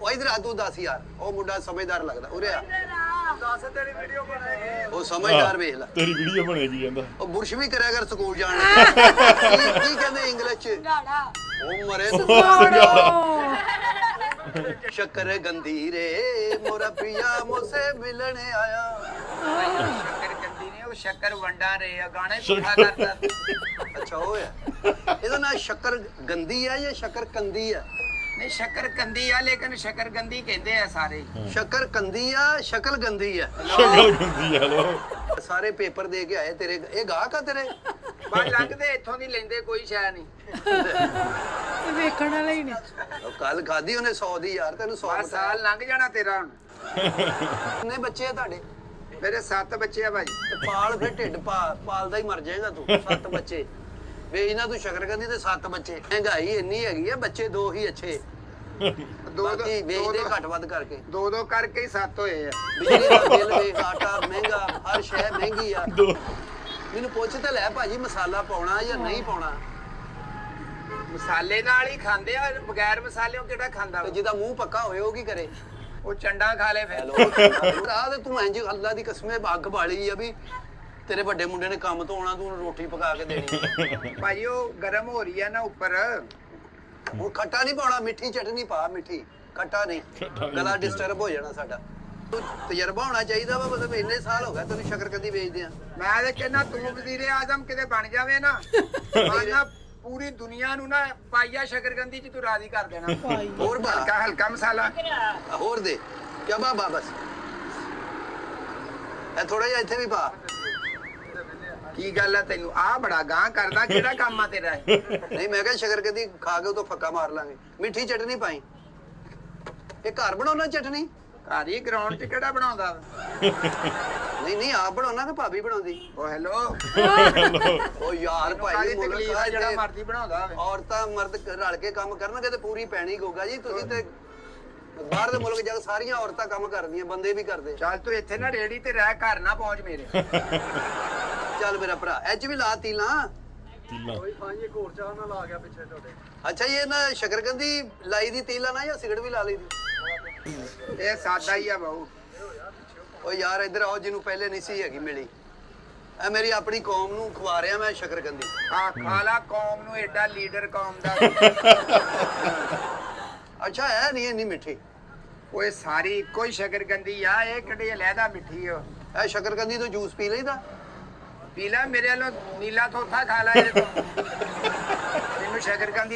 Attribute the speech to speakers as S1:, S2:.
S1: ਉਹ ਇਧਰ ਆ ਤੂੰ ਦੱਸ ਯਾਰ ਉਹ ਮੁੰਡਾ ਸਮਝਦਾਰ ਲੱਗਦਾ ਉਰੇ ਆ
S2: ਦੱਸ ਤੇਰੀ ਵੀਡੀਓ ਬਣਾਏਗੀ
S1: ਉਹ ਸਮਝਦਾਰ ਵੇਖ ਲੈ
S3: ਤੇਰੀ ਵੀਡੀਓ ਬਣੇਗੀ ਕਹਿੰਦਾ
S1: ਉਹ ਬੁਰਸ਼ ਵੀ ਕਰਿਆ ਕਰ ਸਕੂਲ ਜਾਣ ਕੀ ਕਹਿੰਦੇ ਇੰਗਲਿਸ਼ ਚ ਉਹ ਮਰੇ ਸ਼ੱਕਰ ਗੰਦੀ ਰੇ ਮੋਰਾ ਪ੍ਰਿਆ ਮੋਸੇ ਮਿਲਣ ਆਇਆ
S2: ਸ਼ੱਕਰ ਕੰਦੀ ਨੇ ਉਹ ਸ਼ੱਕਰ ਵੰਡਾ ਰੇ ਆ ਗਾਣੇ ਪੁੱਠਾ ਕਰਦਾ
S1: ਅੱਛਾ ਉਹ ਹੈ ਇਹਦਾ ਨਾਂ ਸ਼ੱਕਰ ਗੰਦੀ ਆ ਜਾਂ ਸ਼ੱਕਰ ਕੰਦੀ ਆ
S2: ਨਹੀਂ ਸ਼ੱਕਰ ਕੰਦੀ ਆ ਲੇਕਿਨ ਸ਼ੱਕਰ ਗੰਦੀ ਕਹਿੰਦੇ ਆ ਸਾਰੇ
S1: ਸ਼ੱਕਰ ਕੰਦੀ ਆ ਸ਼ਕਲ ਗੰਦੀ ਆ
S3: ਸ਼ਕਲ ਗੰਦੀ ਆ ਲੋ
S1: ਸਾਰੇ ਪੇਪਰ ਦੇ ਕੇ ਆਏ ਤੇਰੇ ਇਹ ਗਾਹਕ ਆ ਤੇਰੇ
S2: ਬਸ ਲੰਘਦੇ ਇੱਥੋਂ ਦੀ ਲੈਂਦੇ ਕੋਈ ਸ਼ੈ ਨਹੀਂ
S4: ਵੇਖਣ ਵਾਲਾ ਹੀ ਨਹੀਂ
S1: ਕੱਲ ਖਾਦੀ ਉਹਨੇ 100 ਦੀ ਯਾਰ ਤੈਨੂੰ 100
S2: ਬਸ ਸਾਲ ਲੰਘ ਜਾਣਾ ਤੇਰਾ ਹੁਣ
S1: ਕਿੰਨੇ ਬੱਚੇ ਆ ਤੁਹਾਡੇ
S2: ਮੇਰੇ 7 ਬੱਚੇ ਆ ਭਾਈ
S1: ਤੇ ਪਾਲ ਫਿਰ ਢਿੱਡ ਪਾਲਦਾ ਹੀ ਮਰ ਜਾਏਗਾ ਤੂੰ 7 ਬੱਚੇ ਵੇ ਇਹਨਾਂ ਤੂੰ ਸ਼ਕਰਕੰਦੀ ਤੇ 7 ਬੱਚੇ ਮਹਿੰਗਾਈ ਇੰਨੀ ਹੈਗੀ ਆ ਬੱਚੇ 2 ਹੀ ਅੱਛੇ ਬਾਕੀ ਵੇਚਦੇ ਘੱਟ ਵੱਧ ਕਰਕੇ
S2: ਦੋ ਕਰਕੇ ਹੀ 7 ਹੋਏ ਆ
S1: ਬਿਜਲੀ ਦਾ ਬਿੱਲ ਵੇਖ ਆਟਾ ਮਹਿੰਗਾ ਹਰ ਸ਼ੈ ਮਹਿੰਗੀ ਆ ਮੈਨੂੰ ਪੁੱਛ ਤੇ ਲੈ ਭਾਜੀ ਮਸਾਲਾ ਪਾਉਣਾ ਜਾਂ ਨਹੀਂ ਪਾਉਣਾ
S2: ਮਸਾਲੇ ਨਾਲ ਹੀ ਖਾਂਦੇ ਆ ਬਗੈਰ ਮਸਾਲਿਓਂ ਕਿਹੜਾ ਖਾਂਦਾ
S1: ਤੇ ਜਿਹਦਾ ਮੂੰਹ ਪੱਕਾ ਹੋਵੇ ਉਹ ਕੀ ਕਰੇ
S2: ਉਹ ਚੰਡਾ ਖਾ ਲੇ ਫਿਰ
S1: ਹੈਲੋ ਆ ਤੇ ਤੂੰ ਇੰਜ ਅੱਲਾ ਦੀ ਕਸਮੇ ਅੱਗ ਬਾਲੀ ਆ ਵੀ ਤੇਰੇ ਵੱਡੇ ਮੁੰਡੇ ਨੇ ਕੰਮ ਤੋਂ ਆਉਣਾ ਤੂੰ ਰੋਟੀ ਪਕਾ ਕੇ ਦੇਣੀ
S2: ਭਾਈ ਉਹ ਗਰਮ ਹੋ ਰਹੀ ਆ ਨਾ ਉੱਪਰ
S1: ਹੁਣ ਖੱਟਾ ਨਹੀਂ ਪਾਉਣਾ ਮਿੱਠੀ ਚਟਨੀ ਪਾ ਮਿੱਠੀ ਖੱਟਾ ਨਹੀਂ ਗਲਾ ਡਿਸਟਰਬ ਹੋ ਜਾਣਾ ਸਾਡਾ ਤੂੰ ਤਜਰਬਾ ਹੋਣਾ ਚਾਹੀਦਾ ਵਾ ਮਤਲਬ ਇੰਨੇ ਸਾਲ ਹੋ ਗਏ ਤੈਨੂੰ ਸ਼ਕਰਕੰਦੀ ਵੇਚਦੇ ਆ
S2: ਮੈਂ ਤੇ ਕਹਿੰਦਾ ਤੂੰ ਵਜ਼ੀਰ ਆਜ਼ਮ ਕਿਤੇ ਬਣ ਜਾਵੇ ਨਾ ਮਾਨਾ ਪੂਰੀ ਦੁਨੀਆ ਨੂੰ ਨਾ ਪਾਈਆ ਸ਼ਕਰਕੰਦੀ ਚ ਤੂੰ ਰਾਜ਼ੀ ਕਰ ਦੇਣਾ
S1: ਹੋਰ ਬਾ
S2: ਹਲਕਾ ਮਸਾਲਾ
S1: ਹੋਰ ਦੇ ਕਿਆ ਬਾ ਬਸ ਇਹ ਥੋੜਾ ਜਿਹਾ ਇੱਥੇ ਵੀ ਪਾ
S2: ਕੀ ਗੱਲ ਆ ਤੈਨੂੰ ਆ ਬੜਾ ਗਾਂ ਕਰਦਾ ਕਿਹੜਾ ਕੰਮ ਆ ਤੇਰਾ
S1: ਨਹੀਂ ਮੈਂ ਕਿਹਾ ਸ਼ਕਰਕੰਦੀ ਖਾ ਕੇ ਉਤੋਂ ਫੱਕਾ ਮਾਰ ਲਾਂਗੇ ਮਿੱਠੀ ਚਟਨੀ ਪਾਈ ਇਹ ਘਰ ਬਣਾਉਣਾ ਚਟਨੀ
S2: ਘਰ ਹੀ ਗਰਾਊਂਡ 'ਚ ਕਿਹੜਾ ਬਣਾਉਂਦਾ
S1: ਨਹੀਂ ਆਪ ਬਣਾਉਣਾ ਕਿ ਭਾਬੀ ਬਣਾਉਂਦੀ
S2: ਓ ਹੈਲੋ
S1: ਉਹ ਯਾਰ ਭਾਈ ਮੁਲਕ
S2: ਜਿਹੜਾ ਮਰਜ਼ੀ ਬਣਾਉਂਦਾ ਹੋਵੇ
S1: ਔਰਤਾਂ ਮਰਦ ਰਲ ਕੇ ਕੰਮ ਕਰਨਗੇ ਤੇ ਪੂਰੀ ਪੈਣੀ ਗੋਗਾ ਜੀ ਤੁਸੀਂ ਤੇ ਬਾਹਰ ਦੇ ਮੁਲਕ ਜਾ ਕੇ ਸਾਰੀਆਂ ਔਰਤਾਂ ਕੰਮ ਕਰਦੀਆਂ ਬੰਦੇ ਵੀ ਕਰਦੇ
S2: ਚੱਲ ਤੂੰ ਇੱਥੇ ਨਾ ਰੇੜੀ ਤੇ ਰਹਿ ਘਰ ਨਾ ਪਹੁੰਚ ਮੇਰੇ
S1: ਚੱਲ ਮੇਰਾ ਭਰਾ ਐਚ ਵੀ ਲਾ ਤੀਲਾਂ
S3: ਕੋਈ
S2: ਪੰਜ ਇੱਕ ਹੋਰ ਚਾਹ ਨਾਲ ਆ ਗਿਆ ਪਿੱਛੇ ਤੁਹਾਡੇ
S1: ਅੱਛਾ ਇਹ ਨਾ ਸ਼ਕਰਕੰਦੀ ਲਾਈ ਦੀ ਤੀਲਾਂ ਨਾ ਜਾਂ ਸਿਗਰਟ ਵੀ ਲਾ ਲਈ ਦੀ
S2: ਇਹ ਸਾਦਾ ਹੀ ਆ ਬਾਊ
S1: ਓ ਯਾਰ ਇੱਧਰ ਆਓ ਜਿਹਨੂੰ ਪਹਿਲੇ ਨਹੀਂ ਸੀ ਹੈਗੀ ਮਿਲੀ ਇਹ ਮੇਰੀ ਆਪਣੀ ਕੌਮ ਨੂੰ ਖਵਾ ਰਿਹਾ ਮੈਂ ਸ਼ਕਰਕੰਦੀ
S2: ਆ ਖਾਲਾ ਕੌਮ ਨੂੰ ਐਡਾ ਲੀਡਰ ਕੌਮ ਦਾ
S1: ਅੱਛਾ ਹੈ ਨਹੀਂ ਇੰਨੀ ਮਿੱਠੀ
S2: ਓਏ ਸਾਰੀ ਇੱਕੋ ਹੀ ਸ਼ਕਰਕੰਦੀ ਆ ਇਹ ਕਿਹੜੀ ਅਲੱਗਾ ਮਿੱਠੀ ਓ
S1: ਇਹ ਸ਼ਕਰਕੰਦੀ ਤੋਂ ਜੂਸ ਪੀ ਲਈਦਾ
S2: ਪੀ ਲੈ ਮੇਰੇ ਵੱਲੋਂ ਨੀਲਾ ਥੋਥਾ ਖਾ ਲੈ ਇਹਦੇ ਤੋਂ ਮੈਨੂੰ ਸ਼ਕਰਕੰਦੀ